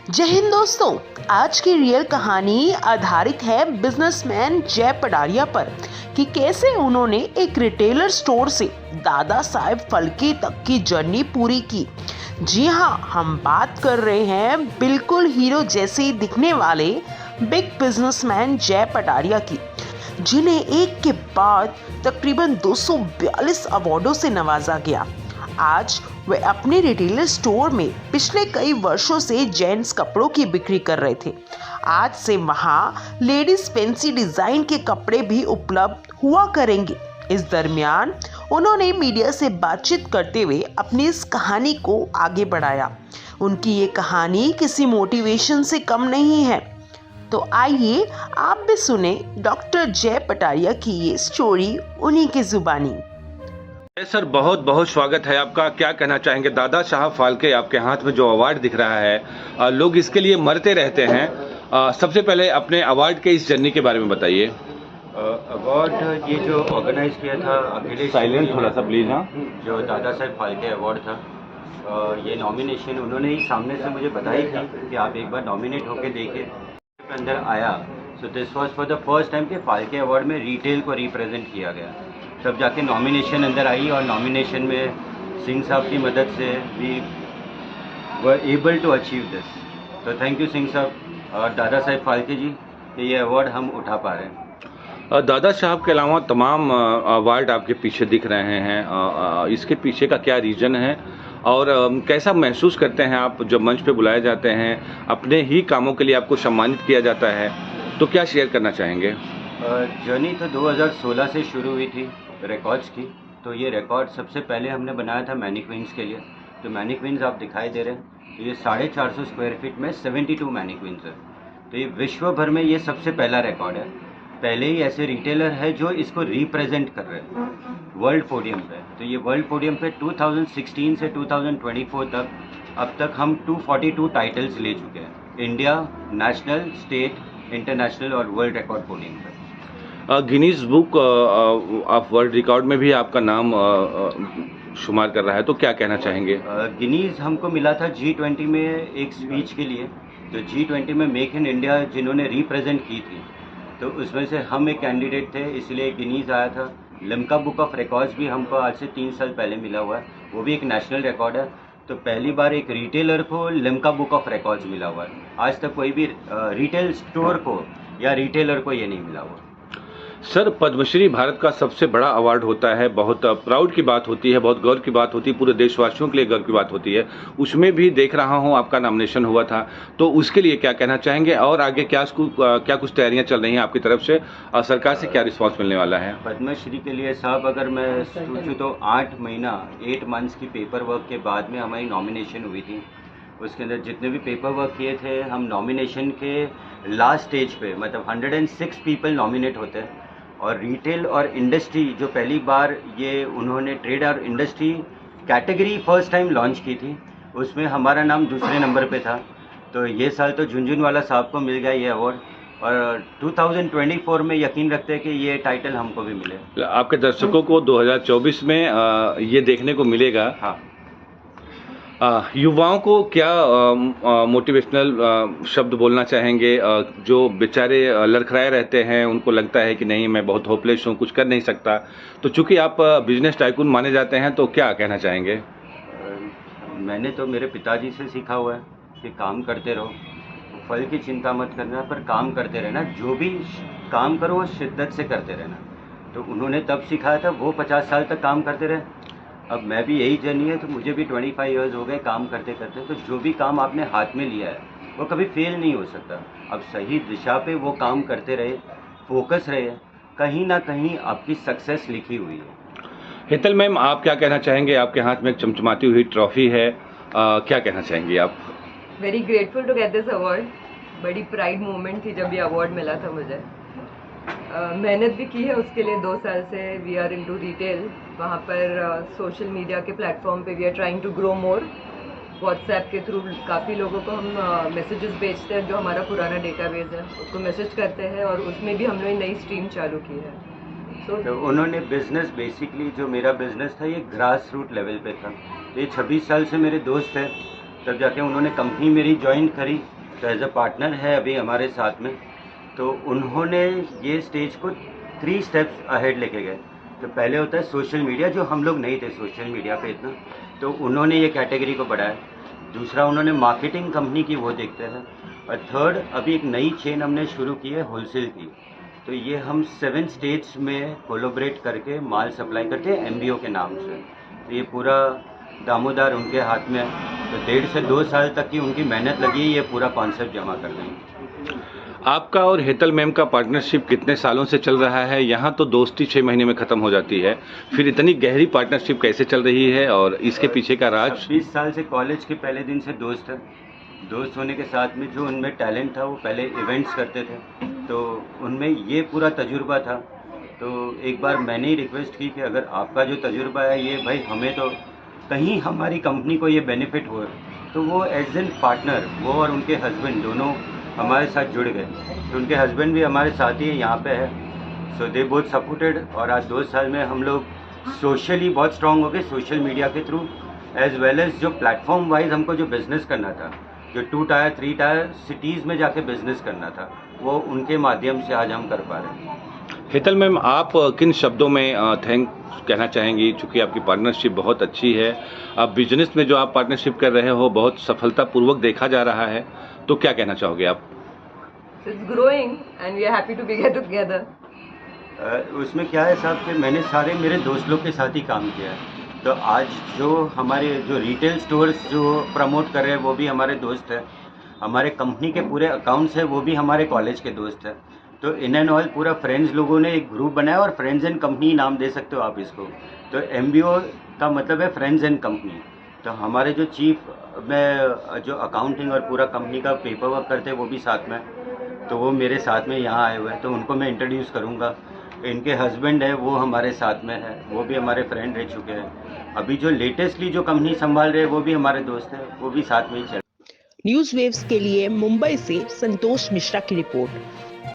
जय हिंद दोस्तों। आज की रियल कहानी आधारित है बिजनेसमैन जय पडारिया पर कि कैसे उन्होंने एक रिटेलर स्टोर से दादा साहेब फाल्के तक की जर्नी पूरी की। जी हाँ, हम बात कर रहे हैं बिल्कुल हीरो जैसे ही दिखने वाले बिग बिजनेसमैन जय पडारिया की, जिन्हें एक के बाद तकरीबन 242 अवार्डों से नवाजा गया। आज वे अपने रिटेलर स्टोर में पिछले कई वर्षों से जेंट्स कपड़ों की बिक्री कर रहे थे। आज से वहाँ लेडीज फैंसी डिजाइन के कपड़े भी उपलब्ध हुआ करेंगे। इस दरमियान उन्होंने मीडिया से बातचीत करते हुए अपनी इस कहानी को आगे बढ़ाया। उनकी ये कहानी किसी मोटिवेशन से कम नहीं है। तो आइए आप भी सुने डॉक्टर जय पटारिया की ये स्टोरी उन्हीं की जुबानी। सर, बहुत बहुत स्वागत है आपका। क्या कहना चाहेंगे? दादा साहब फाल्के, आपके हाथ में जो अवार्ड दिख रहा है, लोग इसके लिए मरते रहते हैं। सबसे पहले अपने अवार्ड के इस जर्नी के बारे में बताइए। अवार्ड ये जो ऑर्गेनाइज किया था अखिलेश, साइलेंट थोड़ा सा प्लीज। हाँ, जो दादा साहेब फाल्के अवार्ड था, ये नॉमिनेशन उन्होंने ही सामने से मुझे बताई थी कि आप एक बार नॉमिनेट होकर देखिए। अंदर आया, so this was for the first time कि फाल्के अवार्ड में रिटेल को रिप्रेजेंट किया गया। तब जाके नॉमिनेशन अंदर आई और नॉमिनेशन में सिंह साहब की मदद से we were able to achieve this. तो थैंक यू सिंह साहब और दादा साहेब फाल्के जी कि ये अवार्ड हम उठा पा रहे हैं। दादा साहब के अलावा तमाम अवार्ड आपके पीछे दिख रहे हैं। इसके पीछे का क्या रीज़न है और कैसा महसूस करते हैं आप जब मंच पे बुलाए जाते हैं, अपने ही कामों के लिए आपको सम्मानित किया जाता है, तो क्या शेयर करना चाहेंगे? जर्नी तो 2016 से शुरू हुई थी रिकॉर्ड्स की। तो ये रिकॉर्ड सबसे पहले हमने बनाया था मैनिक्विन्स के लिए। तो मैनिक्विन्स आप दिखाई दे रहे हैं, तो ये 450 स्क्वायर फीट में 72 मैनिक्विन्स है। तो ये विश्व भर में ये सबसे पहला रिकॉर्ड है। पहले ही ऐसे रिटेलर है जो इसको रिप्रेजेंट कर रहे हैं वर्ल्ड पोडियम पे। तो ये वर्ल्ड पोडियम पे 2016 से 2024 तक अब तक हम 242 टाइटल्स ले चुके हैं, इंडिया, नेशनल, स्टेट, इंटरनेशनल और वर्ल्ड रिकॉर्ड पोडियम पे। Guinness book of world record में भी आपका नाम शुमार कर रहा है, तो क्या कहना चाहेंगे? गिनीज हमको मिला था G20 में एक स्पीच के लिए। तो G20 में मेक इन इंडिया जिन्होंने रिप्रेजेंट की थी, तो उसमें से हम एक कैंडिडेट थे, इसलिए गिनीज आया था। लिम्का बुक ऑफ रिकॉर्ड्स भी हमको आज से 3 साल पहले मिला हुआ है, वो भी एक नेशनल रिकॉर्ड है। तो पहली बार एक रिटेलर को लिम्का बुक ऑफ रिकॉर्ड्स मिला हुआ है। आज तक कोई भी रिटेल स्टोर को या रिटेलर को ये नहीं मिला हुआ। सर, पद्मश्री भारत का सबसे बड़ा अवार्ड होता है, बहुत प्राउड की बात होती है, बहुत गर्व की बात होती है, पूरे देशवासियों के लिए गर्व की बात होती है। उसमें भी देख रहा हूं आपका नॉमिनेशन हुआ था, तो उसके लिए क्या कहना चाहेंगे और आगे क्या कुछ तैयारियां चल रही हैं आपकी तरफ से और सरकार से क्या रिस्पॉन्स मिलने वाला है? पद्मश्री के लिए साहब अगर मैं सोचूं तो 8 मंथ्स की पेपर वर्क के बाद में हमारी नॉमिनेशन हुई थी। उसके अंदर जितने भी पेपर वर्क किए थे, हम नॉमिनेशन के लास्ट स्टेज पे, मतलब 106 पीपल नॉमिनेट होते हैं। और रिटेल और इंडस्ट्री जो पहली बार ये उन्होंने ट्रेड और industry category first time launch की थी, उसमें हमारा नाम दूसरे नंबर पे था। तो ये साल तो झुनझुनवाला साहब को मिल गया ये अवार्ड, और 2024 में यकीन रखते हैं कि ये टाइटल हमको भी मिले। आपके दर्शकों को 2024 में ये देखने को मिलेगा। हाँ, युवाओं को क्या मोटिवेशनल शब्द बोलना चाहेंगे? जो बेचारे लड़खड़ाए रहते हैं, उनको लगता है कि नहीं, मैं बहुत होपलेस हूँ, कुछ कर नहीं सकता, तो चूंकि आप बिजनेस टाइकून माने जाते हैं, तो क्या कहना चाहेंगे? मैंने तो मेरे पिताजी से सीखा हुआ है कि काम करते रहो, फल की चिंता मत करना, पर काम करते रहना। जो भी काम करो वो शिद्दत से करते रहना। तो उन्होंने तब सिखाया था, वो 50 साल तक काम करते रहे। अब मैं भी यही जर्नी है, तो मुझे भी 25 ईयर्स हो गए काम करते करते। तो जो भी काम आपने हाथ में लिया है वो कभी फेल नहीं हो सकता। अब सही दिशा पे वो काम करते रहे, फोकस रहे, कहीं ना कहीं आपकी सक्सेस लिखी हुई है। हेतल मैम, आप क्या कहना चाहेंगे? आपके हाथ में एक चमचमाती हुई ट्रॉफी है, क्या कहना चाहेंगी आप? Very grateful to get this award. बड़ी प्राइड मोमेंट थी जब ये अवार्ड मिला था मुझे। मेहनत भी की है उसके लिए 2 साल से। वी आर इनटू रिटेल, वहाँ पर सोशल मीडिया के प्लेटफॉर्म पे we are trying to grow more. WhatsApp के थ्रू काफ़ी लोगों को हम मैसेजेस भेजते हैं, जो हमारा पुराना डेटाबेस है उसको मैसेज करते हैं, और उसमें भी हमने नई स्ट्रीम चालू की है। तो उन्होंने बिज़नेस, बेसिकली जो मेरा बिज़नेस था ये ग्रास रूट लेवल पे था। तो ये 26 साल से मेरे दोस्त थे, तब जाके उन्होंने कंपनी मेरी ज्वाइन करी, तो एज अ पार्टनर है अभी हमारे साथ में। तो उन्होंने ये स्टेज को 3 स्टेप्स अहेड लेके गए। तो पहले होता है सोशल मीडिया, जो हम लोग नहीं थे सोशल मीडिया पे इतना, तो उन्होंने ये कैटेगरी को बढ़ाया। दूसरा उन्होंने मार्केटिंग कंपनी की वो देखते हैं, और थर्ड अभी एक नई चेन हमने शुरू की है होलसेल की। तो ये हम 7 स्टेट्स में कोलैबोरेट करके माल सप्लाई करते हैं MBO के नाम से। तो ये पूरा दामोदर उनके हाथ में है। तो 1.5 से 2 साल तक की उनकी मेहनत लगी है ये पूरा कॉन्सेप्ट जमा कर देंगे। आपका और हेतल मैम का पार्टनरशिप कितने सालों से चल रहा है? यहाँ तो दोस्ती 6 महीने में ख़त्म हो जाती है, फिर इतनी गहरी पार्टनरशिप कैसे चल रही है और इसके पीछे का राज? 20 साल से कॉलेज के पहले दिन से दोस्त है। दोस्त होने के साथ में जो उनमें टैलेंट था, वो पहले इवेंट्स करते थे, तो उनमें ये पूरा तजुर्बा था। तो एक बार मैंने ही रिक्वेस्ट की कि अगर आपका जो तजुर्बा है ये भाई हमें तो कहीं हमारी कंपनी को ये बेनिफिट हो, तो वो एज एन पार्टनर वो और उनके हस्बैंड दोनों हमारे साथ जुड़ गए। तो उनके हस्बैंड भी हमारे साथ ही यहाँ पे है, सो दे बोथ सपोर्टेड। और आज 2 साल में हम लोग सोशली बहुत स्ट्रांग हो गए, सोशल मीडिया के थ्रू, एज वेल एज जो प्लेटफॉर्म वाइज हमको जो बिज़नेस करना था, जो 2 टायर 3 टायर सिटीज़ में जाके बिज़नेस करना था, वो उनके माध्यम से आज हम कर पा रहे हैं। हेतल मैम, आप किन शब्दों में थैंक कहना चाहेंगी, चूँकि आपकी पार्टनरशिप बहुत अच्छी है, अब बिजनेस में जो आप पार्टनरशिप कर रहे हो बहुत सफलतापूर्वक देखा जा रहा है, तो क्या कहना चाहोगे आप? It's growing and we are happy to be here together. उसमें क्या है साहब कि मैंने सारे मेरे दोस्त लोग के साथ ही काम किया है। तो आज जो हमारे जो रिटेल स्टोर्स जो प्रमोट कर रहे हैं वो भी हमारे दोस्त हैं, हमारे कंपनी के पूरे अकाउंट्स हैं वो भी हमारे कॉलेज के दोस्त हैं। तो इन एंड ऑल पूरा फ्रेंड्स लोगों ने एक ग्रुप बनाया, और फ्रेंड्स एंड कंपनी नाम दे सकते हो आप इसको। तो MBO का मतलब है फ्रेंड्स एंड कंपनी। तो हमारे जो चीफ में जो अकाउंटिंग और पूरा कंपनी का पेपर वर्क करते हैं वो भी साथ में, तो वो मेरे साथ में यहाँ आए हुए हैं, तो उनको मैं इंट्रोड्यूस करूँगा। इनके हस्बैंड है वो हमारे साथ में है, वो भी हमारे फ्रेंड रह चुके हैं। अभी जो लेटेस्टली जो कंपनी संभाल रहे हैं वो भी हमारे दोस्त हैं, वो भी साथ में ही चल। न्यूज़ वेव्स के लिए मुंबई से संतोष मिश्रा की रिपोर्ट।